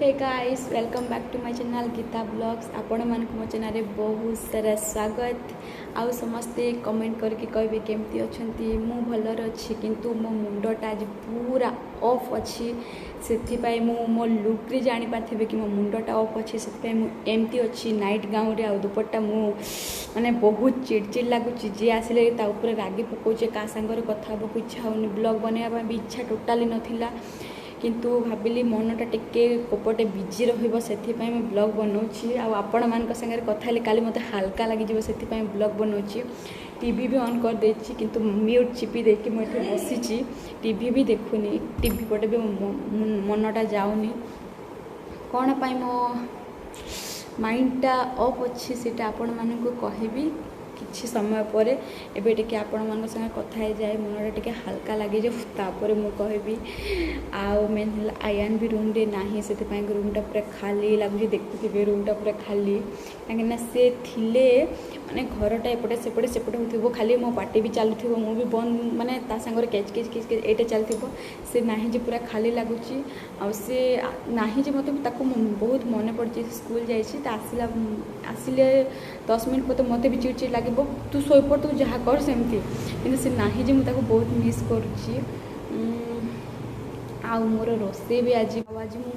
Hey guys welcome back to my channel Geeta blogs आपण मानक मो चैनल रे बहुत सारा स्वागत। आउ समस्ते कमेंट करके कहबे केमती अछंती। मु भलर अछि किंतु मो मुंडटा आज पूरा ऑफ अछि सेथिपाई मो लुक रे जानि पारथिबे कि मो मुंडटा ऑफ अछि सेथिपाई मु एमती अछि नाइट गाउन रे आ दुपट्टा मु माने बहुत चिड़चिड़ लागुछि। जे आसिले ता ऊपर रागी पकोचे का सांगर कथा हबो इच्छा होनी ब्लॉग बनेबा भी इच्छा टोटाली नथिला किंतु भाविली मनटा टिके कोपटे बिजी रहिबो सेथिपाई मैं ब्लॉग बनाउछि। आ आपण मानक संगे कथा हेले काली मते हल्का लागि जिवो सेथिपाई ब्लॉग बनाउछि। टीवी भी ऑन कर देछि किंतु म्यूट चिपी देके मैं एठे बसिछि टीवी भी देखुनी टीवी पटे भी मनटा जाउनी कोन पाई मो माइंडटा ऑफ अछि सेटा आपण मानक कहबी किछि समय पर एबे टिके आपण मन संगे कथा हे जाए मनटा टिके हल्का लागे जे तापर मु कहबी। आउ मेन आयन भी रूम रे नाही सेति पाई रूमटा पूरा खाली लागुजे देखुथिबे रूमटा पूरा खाली काहे ना से थिले माने घरटा एपटे सेपटे होथिबो खाली मो पार्टी भी चालुथिबो मु भी बंद माने ता संगर केच एटे चलथिबो से नाही जे पूरा खाली लागुची। आ से नाही जे मते ताको बहुत मने पड़ची स्कूल जाईची ता आसिले 10 मिनिट पते मते भी चिड़चिड़ लागिबो तू सोइपड़ तू जहा कर सेमती किंतु से नाही जे मु ताको बहुत मिस करूची। आउ मोर रोसे भी आज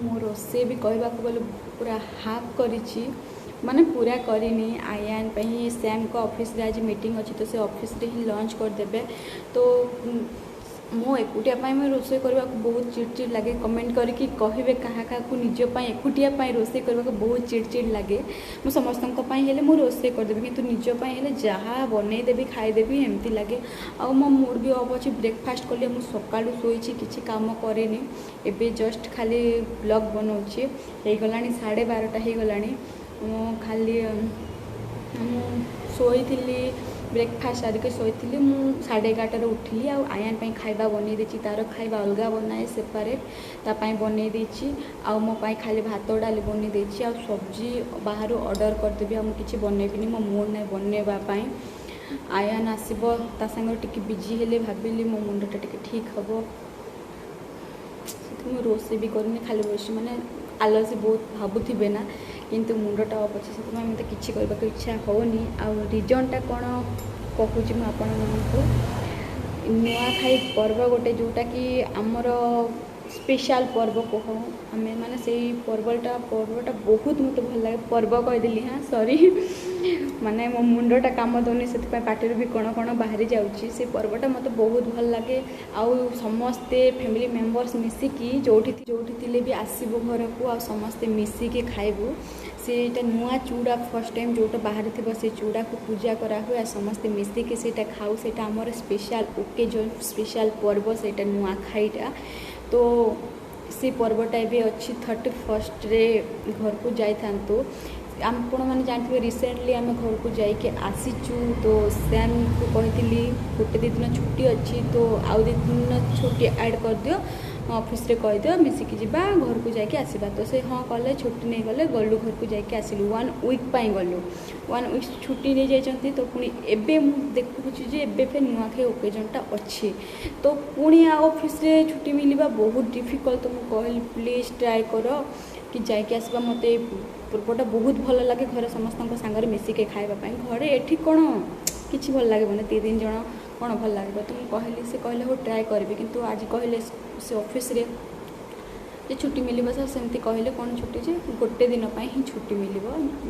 मो रोसे भी कहबा को बोले पूरा हाफ करिची माने पूरा करिनी। आयान पही सैम को ऑफिस रे आज मीटिंग अछि तो से ऑफिस रे ही लॉन्च कर देबे तो मो एकुटिया पाई मैं रोसे करबा को बहुत चिड़चिड़ लागे। कमेंट करके कहबे कहा को निज पाई एकुटिया पाई रोसे करबा को बहुत चिड़चिड़ लागे। मो समस्तन को पाई हेले मो रोसे कर देबे किंतु निज पाई हेले जहा बनै देबी खाई देबी एमती लागे। आ मो मूड भी ऑफ अछि ब्रेकफास्ट करले मु सकाळु सोईची किछि काम करेनी एबे जस्ट खाली ब्लॉग बनाउची हे गलानी 12:30 हे गलानी मो खाली मु सोईथिली ब्रेकफास्ट सारिके सोईथिली मु 11:30 उठिली। आ आयन पाई खाइबा बनै देछि तार खाइबा अलगा बनाए सेपरेट ता पाई बनै देछि आ मो पाई खाली भात डाली बनै देछि आ सब्जी बाहर ऑर्डर कर देबी। हम किछि बनैबिनी मो मूड नै बनेबा पाई आयन आसीबो ता संग टिके बिजी हेले भाबिली मो मुंडटा टिके ठीक हबो मु रोसे भी करनी खाली बसी माने आलसी बहुत भाबुथिबे ना किंतु मुंडटा ऑफ अछि सेति मते किछि करबा के इच्छा होनी। आ रीजनटा कोन कहूछि मु आपण मानकु नुआ खाई पर्व गोटे जोटा कि आमर स्पेशल पर्व कहो आमे माने सेही पर्वटा बहुत मते भल लागे पर्व कह देली हां सॉरी माने मो मुंडटा काम दोनी सेति पाई पाटी भी कोन बाहरी जाउची से पर्वटा मते बहुत भल लागे। आउ समस्ते फैमिली मेंबर्स मिसी की जोठी तिले भी आसीबो घर को आ समस्ते मिसी के खाइबो सेटा नुआ चूड़ा फर्स्ट टाइम जोटा बाहर थी से चूड़ा को पूजा करा हुए आ समस्ते मिसी के सेटा खाऊ सेटा हमर स्पेशल ओकेजन स्पेशल पर्व सेटा नुआ खाईटा तो से पर्वटा भी अच्छी 31 रे घर को जाई थांतो आपण मैंने जानते रिसेंटली आम घर को जाइए आसीचु तो सैम को कही गोटे दिन छुट्टी अच्छी तो आउ दिन छुट्टी ऐड कर दियो ऑफिस रे कह दियो मिसिकी जीवा घर को जाके आसीबा तो से हाँ कले छुट्टी नहीं गले गलु घर को जाके आसिलु 1 वीक पाई गलु 1 वीक छुट्टी नहीं जाइछंती तो पुणी एबे मु देखुछि जे एबे फे नुआखे ओकेजनटा अच्छी तो पुणी ऑफिस रे छुट्टी मिलवा बहुत डिफिकल्ट तो मु कहल प्लीज ट्राई करो कि जाके आसबा मते पूर्वटा बहुत भल लगे घर समस्त सांगर मिसिके खाइबा घरे एठी कौन किसी भल लगे मैंने 3 जन कौन भल लगे तो मुझे कहली से कहले हो ट्राए करी किंतु आज कहले से ऑफिस रे जे छुट्टी मिल सर सेमती कहले कौन छुट्टी जे गोटे दिन ही छुट्टी मिल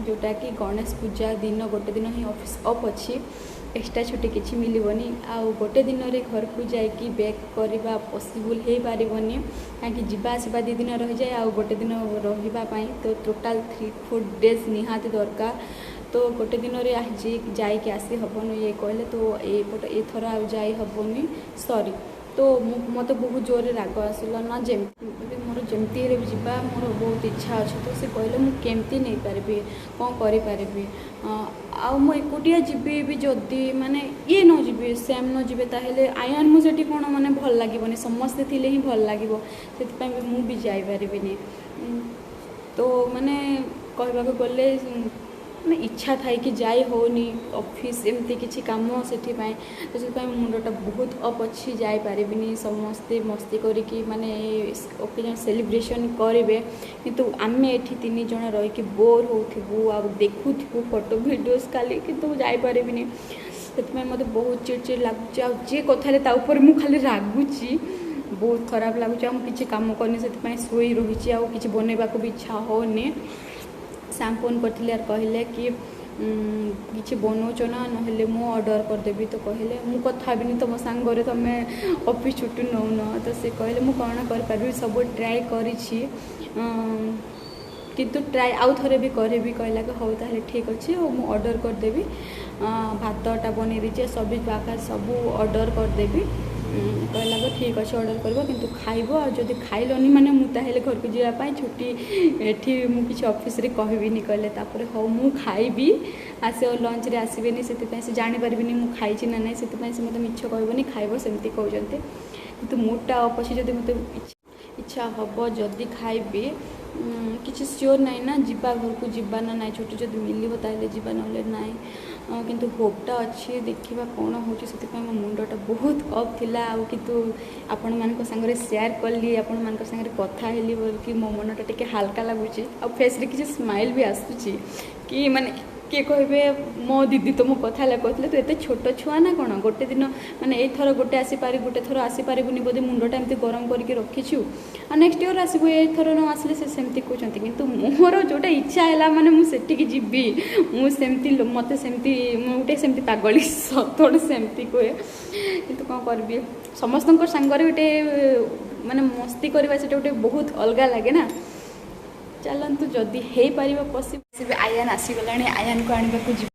जोटा कि गणेश पूजा दिन गोटे दिन ही ऑफिस ऑफ अच्छी एक्स्ट्रा छुट्टी किसी मिलबनी आ गोटे दिन रे घर को जाकि बैक करवा पॉसिबल हो पारिबनी कहीं जीवा आसवा 2 दिन रही जाए आ गोटे दिन रही तो टोटाल 3-4 डेज निहाती दरकार तो गोटे दिन रे जाइए आसी हेबनी ये कहले तो ये थर आ जाई हेबनी सॉरी तो मत बहुत जोर राग आसला ना जमी मोर जमती भी जीवा मोर बहुत इच्छा अच्छे तो से कहले मुझे केमती नहीं पारि कौन करी आउ मु एकुटिया जीवी भी जदि माने ये न जीवी सेम न जीवे ताहेले आयन मुझे कौन माने भल लगे समस्ते थिले ही भल लगे से मुझे जाई पारिबिनी तो माने कहबा को गले ମାନେ ଇଚ୍ଛା ଥାଏ କି ଯାଇ ହେଉନି ଅଫିସ୍ ଏମିତି କିଛି କାମ ସେଥିପାଇଁ ତ ସେଥିପାଇଁ ମୁଣ୍ଡଟା ବହୁତ ଅପ୍ ଅଛି ଯାଇପାରିବିନି ସମସ୍ତେ ମସ୍ତି କରିକି ମାନେ ଓକେଜନ୍ ସେଲିବ୍ରେସନ୍ କରିବେ କିନ୍ତୁ ଆମେ ଏଠି 3 ଜଣ ରହିକି ବୋର୍ ହେଉଥିବୁ ଆଉ ଦେଖୁଥିବୁ ଫଟୋ ଭିଡ଼ିଓସ୍ ଖାଲି କିନ୍ତୁ ଯାଇପାରିବିନି ସେଥିପାଇଁ ମୋତେ ବହୁତ ଚିଡ଼ଚିଡ଼ ଲାଗୁଛି ଆଉ ଯିଏ କଥା ହେଲେ ତା ଉପରେ ମୁଁ ଖାଲି ରାଗୁଛି ବହୁତ ଖରାପ ଲାଗୁଛି ଆଉ ମୁଁ କିଛି କାମ କରିନି ସେଥିପାଇଁ ଶୋଇ ରହିଛି ଆଉ କିଛି ବନେଇବାକୁ ବି ଇଚ୍ଛା ହେଉନି ସାମ୍ ଫୋନ୍ କରିଥିଲେ ଆର୍ କହିଲେ କି କିଛି ବନଉଛ ନା ନହେଲେ ମୁଁ ଅର୍ଡ଼ର କରିଦେବି ତ କହିଲେ ମୁଁ କଥା ହେବିନି ତୁମ ସାଙ୍ଗରେ ତୁମେ ଅଫିସ୍ ଛୁଟି ନେଉନ ତ ସେ କହିଲେ ମୁଁ କ'ଣ କରିପାରିବି ସବୁ ଟ୍ରାଏ କରିଛି କିନ୍ତୁ ଟ୍ରାଏ ଆଉ ଥରେ ବି କରିବି କହିଲା କି ହଉ ତାହେଲେ ଠିକ୍ ଅଛି ଆଉ ମୁଁ ଅର୍ଡ଼ର କରିଦେବି ଭାତଟା ବନେଇ ଦେଇଛି ସବି ବାକା ସବୁ ଅର୍ଡ଼ର କରିଦେବି କହିଲା କି ଠିକ୍ ଅଛି ଅର୍ଡ଼ର କରିବ କିନ୍ତୁ ଖାଇବ ଆଉ ଯଦି ଖାଇଲନି ମାନେ ମୁଁ ତାହେଲେ ଘରକୁ ଯିବା ପାଇଁ ଛୁଟି ଏଠି ମୁଁ କିଛି ଅଫିସ୍ରେ କହିବିନି କହିଲେ ତାପରେ ହଉ ମୁଁ ଖାଇବି ଆସିବ ଲଞ୍ଚରେ ଆସିବେନି ସେଥିପାଇଁ ସେ ଜାଣିପାରିବିନି ମୁଁ ଖାଇଛି ନା ନାହିଁ ସେଥିପାଇଁ ସେ ମୋତେ ମିଛ କହିବନି ଖାଇବ ସେମିତି କହୁଛନ୍ତି କିନ୍ତୁ ମୁଡ଼ଟା ଅଫ୍ ଅଛି ଯଦି ମୋତେ ଇଚ୍ଛା ହେବ ଯଦି ଖାଇବି କିଛି ସିଓର ନାହିଁ ନା ଯିବା ଘରକୁ ଯିବା ନା ନାହିଁ ଛୁଟି ଯଦି ମିଳିବ ତାହେଲେ ଯିବା ନହେଲେ ନାହିଁ କିନ୍ତୁ ହୋପ୍ଟା ଅଛି ଦେଖିବା କ'ଣ ହେଉଛି ସେଥିପାଇଁ ମୋ ମୁଣ୍ଡଟା ବହୁତ ଅଫ୍ ଥିଲା ଆଉ କିନ୍ତୁ ଆପଣମାନଙ୍କ ସାଙ୍ଗରେ ସେୟାର କଲି ଆପଣମାନଙ୍କ ସାଙ୍ଗରେ କଥା ହେଲି ବୋଲିକି ମୋ ମନଟା ଟିକେ ହାଲକା ଲାଗୁଛି ଆଉ ଫେସ୍ରେ କିଛି ସ୍ମାଇଲ୍ ବି ଆସୁଛି କି ମାନେ କିଏ କହିବେ ମୋ ଦିଦି ତ ମୋ କଥା ହେଲା କହୁଥିଲେ ତୁ ଏତେ ଛୋଟ ଛୁଆ ନା କ'ଣ ଗୋଟେ ଦିନ ମାନେ ଏଇଥର ଗୋଟେ ଗୋଟେ ଥର ଆସିପାରିବୁନି ବୋଧେ ମୁଣ୍ଡଟା ଏମିତି ଗରମ କରିକି ରଖିଛୁ ଆଉ ନେକ୍ସଟ ଇୟର୍ ଆସିବୁ ଏଇଥର ନ ଆସିଲେ ସେ ସେମିତି କହୁଛନ୍ତି କିନ୍ତୁ ମୋର ଯେଉଁଟା ଇଚ୍ଛା ହେଲା ମାନେ ମୁଁ ସେଠିକି ଯିବି ମୁଁ ସେମିତି ମୋତେ ସେମିତି ମୁଁ ଗୋଟେ ସେମିତି ପାଗଳି ସତୋடு ସେମିତି କୁହେ କିନ୍ତୁ କ'ଣ କରିବି ସମସ୍ତଙ୍କ ସାଙ୍ଗରେ ଗୋଟେ ମାନେ ମସ୍ତି କରିବା ସେଟା ଗୋଟେ ବହୁତ ଅଲଗା ଲାଗେ ନା ଚାଲନ୍ତୁ ଯଦି ହେଇପାରିବ ପଶିବି ଆୟାନ ଆସିଗଲାଣି ଆୟାନକୁ ଆଣିବାକୁ ଯିବି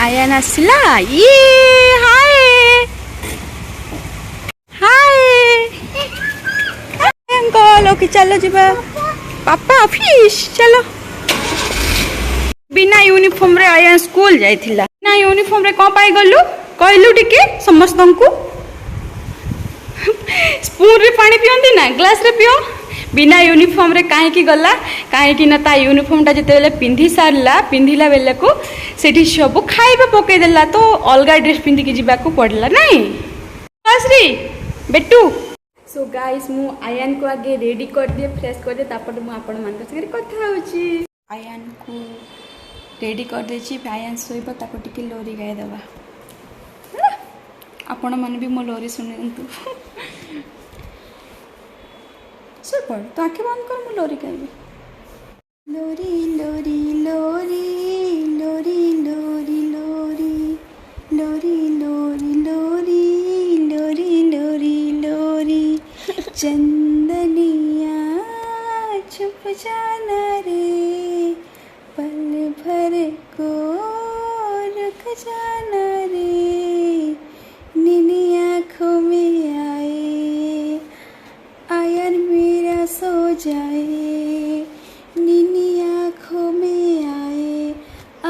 ଆୟାନ ଆସିଲା ଇଏ ହାଏ अंकल ओके चलो जीवा पापा ऑफिस चलो बिना यूनिफॉर्म रे आया स्कूल जाइथिला ना यूनिफॉर्म रे कोन पाई गलु कहलु टिके समस्त को स्पून रे पानी पियंती ना ग्लास रे पियो बिना यूनिफॉर्म रे काहे की गला काहे की ना ता यूनिफॉर्म टा जते बेले पिंधिला बेले को सेठी सब खाइबा पके देला तो अलगा ड्रेस पिंधि के जीवा को पड़ला नहीं आश्री बेटू सो गाइस मु आयान को आगे रेडी कर दिए फ्रेश कर दिए तापर मु आपण मान संगे कथा होची आयान को रेडी कर देछि आयान सोइबो ताको टिके लोरी गाय दबा आपण मन भी मो लोरी सुनंतु सो पड़ तो आके बंद कर मु लोरी गाइबी लोरी लोरी लोरी लोरी लोरी लोरी लोरी लोरी लोरी लोरी लोरी लोरी चंदनिया छुप जाना रे पल भर को रुक जाना रे नीली आँखों में आए आयन मेरा सो जाए नीली आँखों में आए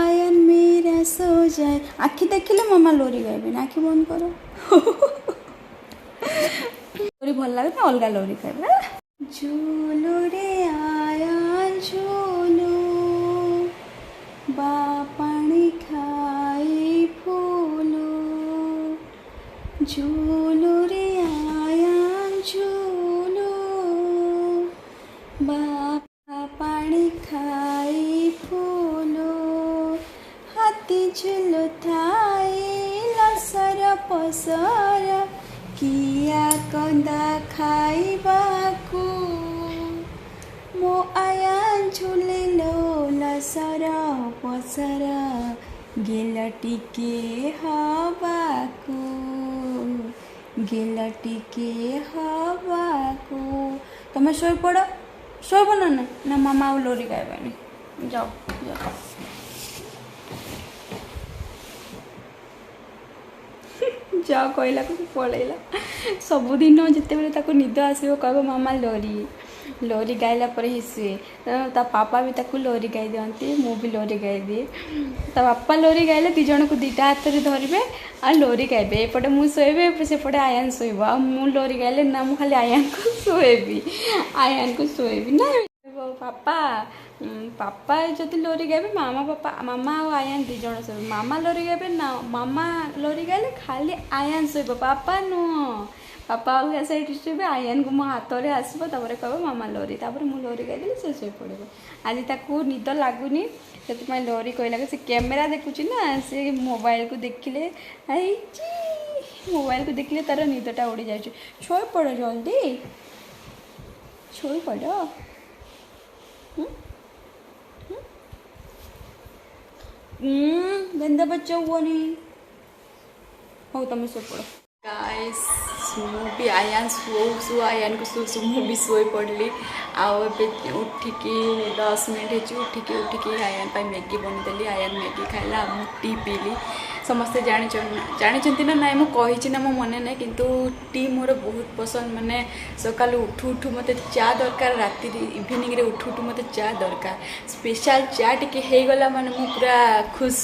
आयन मेरा सो जाए आखि देखिले मामा लोरी गाइबे ना आखि बंद करो लोरी भल लगे ना अलग लोरी गाइबे झूलो रे आया झूलो बा पानी खाई फूलो झूलो रे आया झूलो बा पानी खाई फूलो हाथी झूलो थाए लसर पसर किया कंदा खाइबाकू मो आया झूले लो लसर पसर गेल टिके हवाकू तमे सोई पड़ सोब ना मामा आ लोरी गायबानी जाओ जाओ कहला को पलैला सबुदिन जिते बेले निद आसो कह मामा लोरी लोरी गाइला पर ही शुए ता पापा भी ताकू लोरी गाई दिखती मु भी लोरी गाई दिए ता बापा लोरी गाइले दी जन को दीटा हाथ में धरवे आ लोरी गाइबे एपटे मु शोबे सेपटे आयान शोब आ मु लोरी गाइले ना मु खाली आयान को शोएबी आयान को शोएबी ना पापा पापा जदि लोरी गाइबे मामा और आयान दी जन शोबे मामा लोरी गाइबे ना मामा लोरी गाइले खाली आयान शोब पापा नुह पापा अलग साइड शोबे आयान को मो हाथ में आसब कह मामा लोरी मु लोरी गाइदेली से शोई पड़े आज ताकू निद लगुनि से लोरी कहला से कैमेरा देखुची ना से मोबाइल को देखिले मोबाइल को देखिले तार निदटा उड़ी जाए शोई पड़ जल्दी शोई पड़ गंदा बच्चा हुआ नहीं हो तुम शो पड़ गाइस भी आयान शु आयान को शु मु भी शोई पड़ली उठिकी 10 मिनट उठिकी आयान मैगी बनीदेली आयान मैगी खाइला मु टी पीली समस्ते जानते ना ना मुझे ना मो मन ना किंतु टी मोर बहुत पसंद माने सकाल उठू उठू मत चा दरकार राति इवनिंग रे उठू उठू मत चा दरकार स्पेशल चा टी होगला माने मु पूरा खुश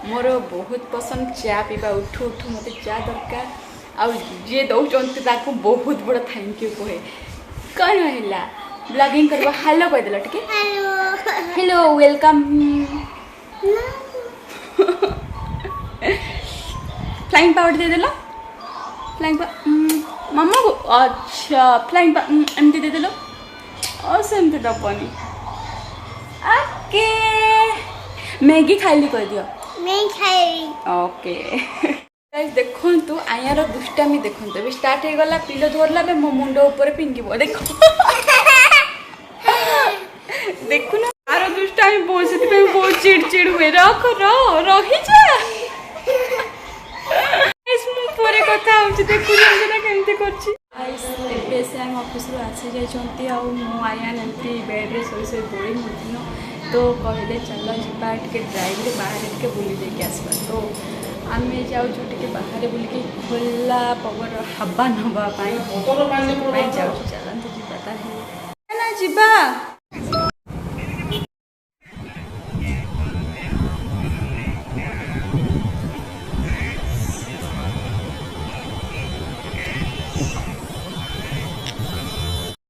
मोर बहुत पसंद चा पीवा उठू उठू मत चा दरकार आउ जे दौरान बहुत बड़ा थैंक यू कहे कौन है ब्लॉगिंग करवा हेलो कह दिल टिके हेलो वेलकम फ्लाइंग पावर दे दिल फ्लाइंग मामा को अच्छा फ्लाइंग एमती दे दिल और सेमती दबनी ओके मैगी खाली कह दियो मैगी खाई ओके देखु आयार दुष्टामी देखु भी स्टार्ट हो गला पिलो धरला मो मुंड ऊपर पिंगिब देख देखु ना आर दुष्टामी बहुत से बहुत चिड़चिड़ हुए रख रही जा परे कथा होची देखु ना केमती करची एबे से हम ऑफिस रो आसी जाइछंती आ मो आयान एमती बेड रे सोई बोरिंग होतिनो तो कहले चलो जिबा टिके ड्राइव रे बाहर टिके बुली देके आसबा तो आम जाऊँ टे बाहर बुलिकी खोला पवन हवा नवाई जाऊँ चलते जीवा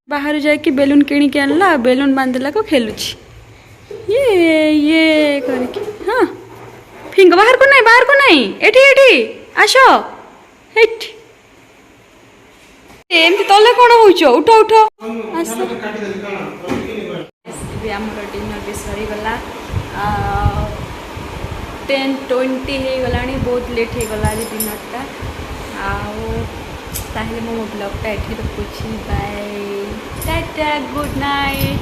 बाहर जाके बेलून किणिकी आनला बेलून बांधला को खेलुची ये करके हाँ फिंग बाहर को नहीं एठी आस एमती तले कौन हो उठ उठ आस आमर डिनर भी सरीगला 10:20 हो गला बहुत लेट हो गला डिनरटा आलो मो ब्लॉगटा ये रखुच्छी बाय टाटा गुड नाइट।